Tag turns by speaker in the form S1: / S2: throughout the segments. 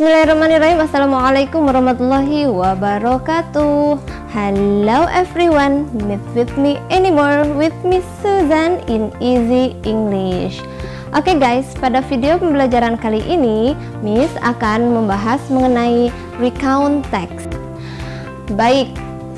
S1: Bismillahirrahmanirrahim. Assalamualaikum warahmatullahi wabarakatuh. Hello everyone, meet with me anymore with Miss Susan in Easy English. Oke guys, pada video pembelajaran kali ini Miss akan membahas mengenai recount text. Baik,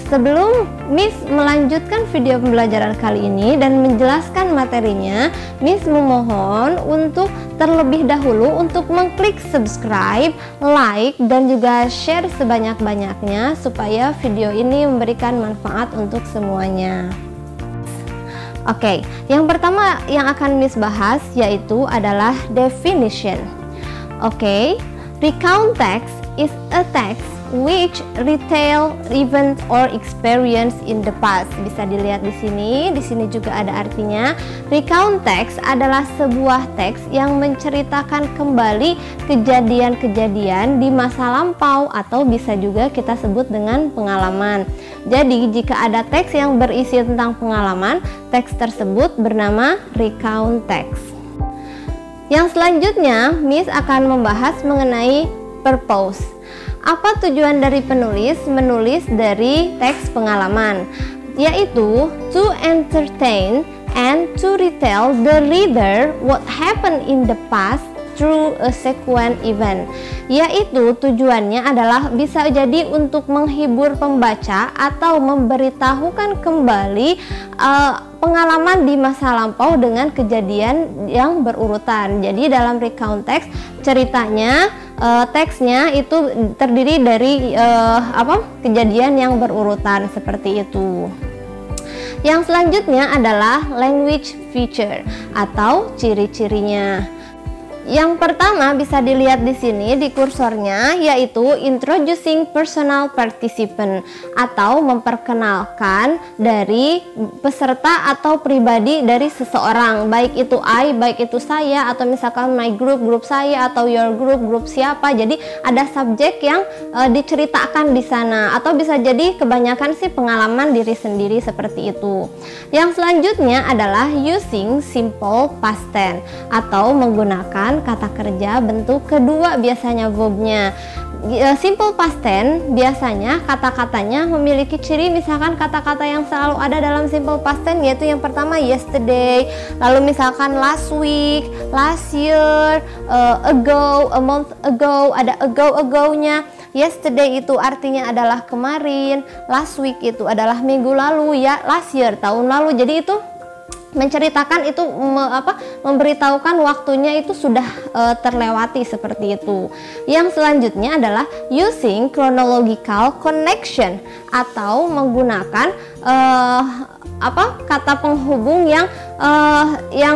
S1: sebelum Miss melanjutkan video pembelajaran kali ini dan menjelaskan materinya, Miss memohon untuk terlebih dahulu untuk mengklik subscribe, like, dan juga share sebanyak-banyaknya supaya video ini memberikan manfaat untuk semuanya. Oke, yang pertama yang akan Miss bahas yaitu adalah definition. Oke, recount text is a text which retell event or experience in the past. Bisa dilihat di sini juga ada artinya. Recount text adalah sebuah teks yang menceritakan kembali kejadian-kejadian di masa lampau atau bisa juga kita sebut dengan pengalaman. Jadi jika ada teks yang berisi tentang pengalaman, teks tersebut bernama recount text. Yang selanjutnya, Miss akan membahas mengenai purpose. Apa tujuan dari penulis menulis dari teks pengalaman? Yaitu to entertain and to retell the reader what happened in the past through a sequence event. Yaitu tujuannya adalah bisa jadi untuk menghibur pembaca atau memberitahukan kembali pengalaman di masa lampau dengan kejadian yang berurutan. Jadi dalam recount text ceritanya teksnya itu terdiri dari kejadian yang berurutan seperti itu. Yang selanjutnya adalah language feature atau ciri-cirinya. Yang pertama bisa dilihat di sini di kursornya, yaitu introducing personal participant atau memperkenalkan dari peserta atau pribadi dari seseorang, baik itu I, baik itu saya, atau misalkan my group, grup saya, atau your group, grup siapa. Jadi ada subjek yang diceritakan di sana, atau bisa jadi kebanyakan sih pengalaman diri sendiri seperti itu. Yang selanjutnya adalah using simple past tense atau menggunakan kata kerja bentuk kedua biasanya verbnya. Simple past tense biasanya kata-katanya memiliki ciri, misalkan kata-kata yang selalu ada dalam simple past tense yaitu yang pertama yesterday, lalu misalkan last week, last year, ago, a month ago, ada ago-nya. Yesterday itu artinya adalah kemarin, last week itu adalah minggu lalu, ya last year tahun lalu. Jadi itu menceritakan itu memberitahukan waktunya itu sudah terlewati seperti itu. Yang selanjutnya adalah using chronological connection atau menggunakan kata penghubung yang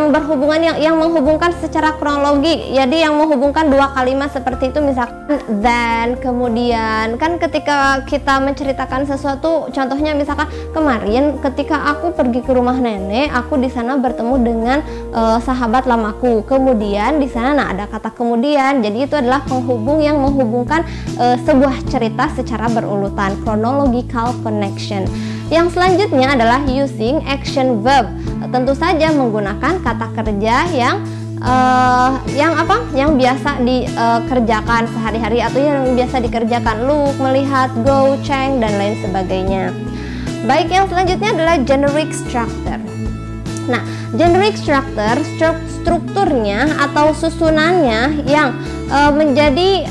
S1: berhubungan yang menghubungkan secara kronologi. Jadi yang menghubungkan dua kalimat seperti itu, misalkan then, kemudian. Kan ketika kita menceritakan sesuatu, contohnya misalkan kemarin ketika aku pergi ke rumah nenek, aku di sana bertemu dengan sahabat lamaku. Kemudian di sana ada kata kemudian. Jadi itu adalah penghubung yang menghubungkan sebuah cerita secara berurutan, chronological connection. Yang selanjutnya adalah using action verb. Tentu saja menggunakan kata kerja yang biasa dikerjakan sehari-hari atau yang biasa dikerjakan, look, melihat, go, change, dan lain sebagainya. Baik, yang selanjutnya adalah generic structure. Nah, generic structure strukturnya atau susunannya yang menjadi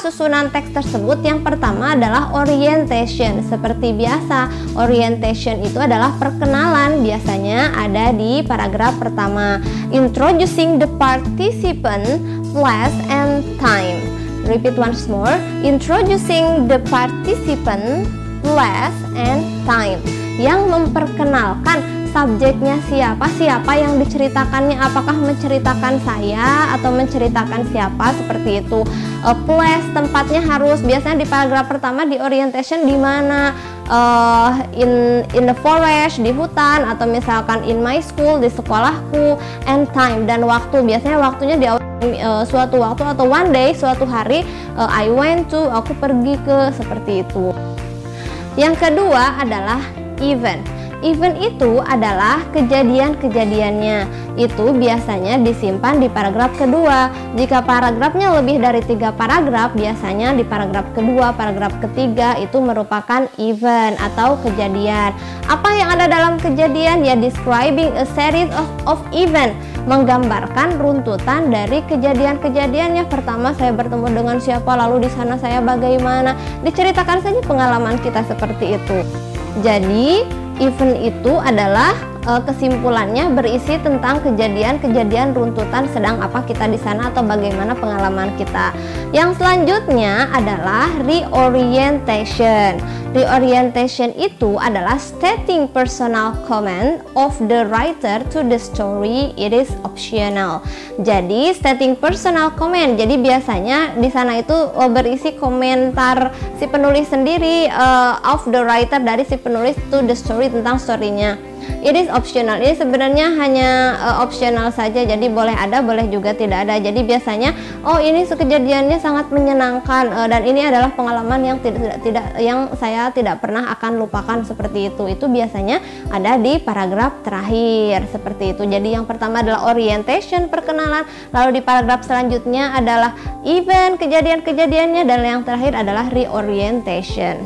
S1: susunan teks tersebut. Yang pertama adalah orientation. Seperti biasa, orientation itu adalah perkenalan, biasanya ada di paragraf pertama. Introducing the participant, place and time. Repeat once more. Introducing the participant, place and time. Yang memperkenalkan subjeknya siapa yang diceritakannya, apakah menceritakan saya atau menceritakan siapa, seperti itu. Place, tempatnya harus biasanya di paragraf pertama di orientation di mana, in the forest, di hutan, atau misalkan in my school, di sekolahku, and time, dan waktu. Biasanya waktunya di suatu waktu atau one day, suatu hari, I went to, aku pergi ke, seperti itu. Yang kedua adalah event. Event itu adalah kejadian-kejadiannya. Itu biasanya disimpan di paragraf kedua. Jika paragrafnya lebih dari 3 paragraf, biasanya di paragraf kedua, paragraf ketiga itu merupakan event atau kejadian. Apa yang ada dalam kejadian? Ya, describing a series of event, menggambarkan runtutan dari kejadian-kejadiannya. Pertama saya bertemu dengan siapa, lalu di sana saya bagaimana. Diceritakan saja pengalaman kita seperti itu. Jadi event itu adalah kesimpulannya berisi tentang kejadian-kejadian runtutan sedang apa kita di sana atau bagaimana pengalaman kita. Yang selanjutnya adalah reorientation. Reorientation itu adalah stating personal comment of the writer to the story. It is optional. Jadi stating personal comment. Jadi biasanya di sana itu berisi komentar si penulis sendiri, of the writer, dari si penulis to the story, tentang storynya. It is optional. Ini sebenarnya hanya optional saja, jadi boleh ada, boleh juga tidak ada. Jadi biasanya, oh ini kejadiannya sangat menyenangkan, dan ini adalah pengalaman yang yang saya tidak pernah akan lupakan, seperti itu. Itu biasanya ada di paragraf terakhir seperti itu. Jadi yang pertama adalah orientation, perkenalan, lalu di paragraf selanjutnya adalah event, kejadian-kejadiannya, dan yang terakhir adalah reorientation.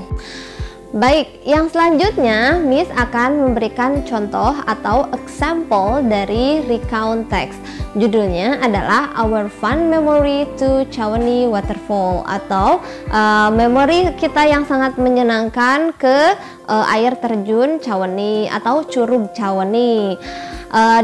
S1: Baik, yang selanjutnya Miss akan memberikan contoh atau example dari recount text. Judulnya adalah Our Fun Memory to Chawani Waterfall, atau memori kita yang sangat menyenangkan ke air terjun Chawani atau Curug Chawani.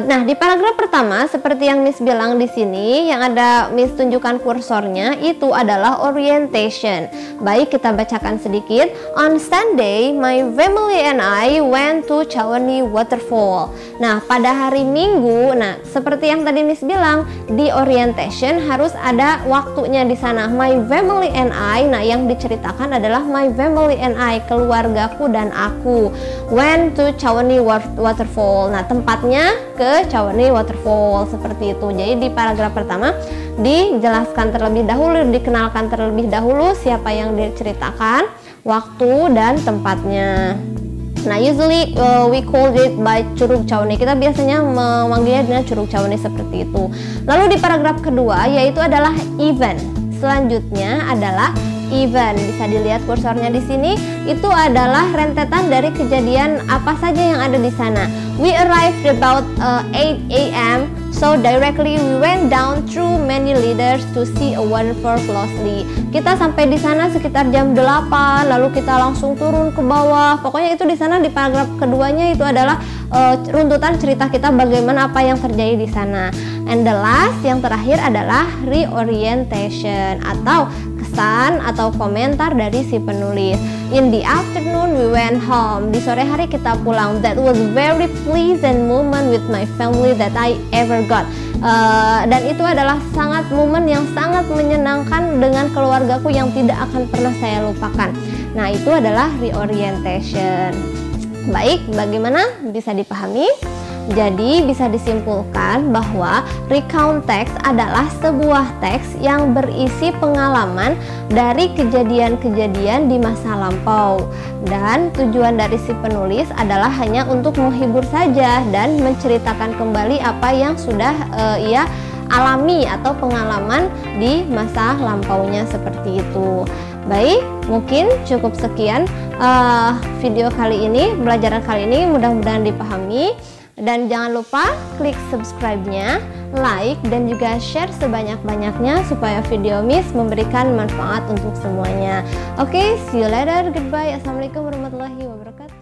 S1: Nah, di paragraf pertama seperti yang Miss bilang di sini, yang ada Miss tunjukkan kursornya itu adalah orientation. Baik, kita bacakan sedikit. On Sunday, my family and I went to Chawani Waterfall. Nah, pada hari Minggu, nah seperti yang tadi Miss bilang, di orientation harus ada waktunya di sana. My family and I, nah yang diceritakan adalah my family and I, keluargaku dan aku. Went to Chawani Waterfall. Nah, tempatnya ke Chawani Waterfall, seperti itu. Jadi di paragraf pertama dijelaskan terlebih dahulu, dikenalkan terlebih dahulu siapa yang diceritakan, waktu dan tempatnya. Nah, usually we call it by Curug Chawani. Kita biasanya memanggilnya dengan Curug Chawani, seperti itu. Lalu di paragraf kedua yaitu adalah event. Selanjutnya adalah event. Bisa dilihat kursornya di sini. Itu adalah rentetan dari kejadian apa saja yang ada di sana. We arrived about 8 a.m. So directly we went down through many leaders to see a waterfall closely. Kita sampai di sana sekitar jam 8, lalu kita langsung turun ke bawah. Pokoknya itu di sana di paragraf keduanya itu adalah runtutan cerita kita bagaimana apa yang terjadi di sana. And the last, yang terakhir adalah reorientation atau kesan atau komentar dari si penulis. In the afternoon we went home. Di sore hari kita pulang. That was very pleasant moment with my family that I ever got. Dan itu adalah momen yang sangat menyenangkan dengan keluargaku yang tidak akan pernah saya lupakan. Nah, itu adalah reorientation. Baik, bagaimana? Bisa dipahami? Jadi bisa disimpulkan bahwa recount text adalah sebuah teks yang berisi pengalaman dari kejadian-kejadian di masa lampau, dan tujuan dari si penulis adalah hanya untuk menghibur saja dan menceritakan kembali apa yang sudah ia alami atau pengalaman di masa lampaunya, seperti itu. Baik, mungkin cukup sekian video kali ini, pelajaran kali ini, mudah-mudahan dipahami. Dan jangan lupa klik subscribe-nya, like, dan juga share sebanyak-banyaknya supaya video Miss memberikan manfaat untuk semuanya. Oke, see you later, goodbye, assalamualaikum warahmatullahi wabarakatuh.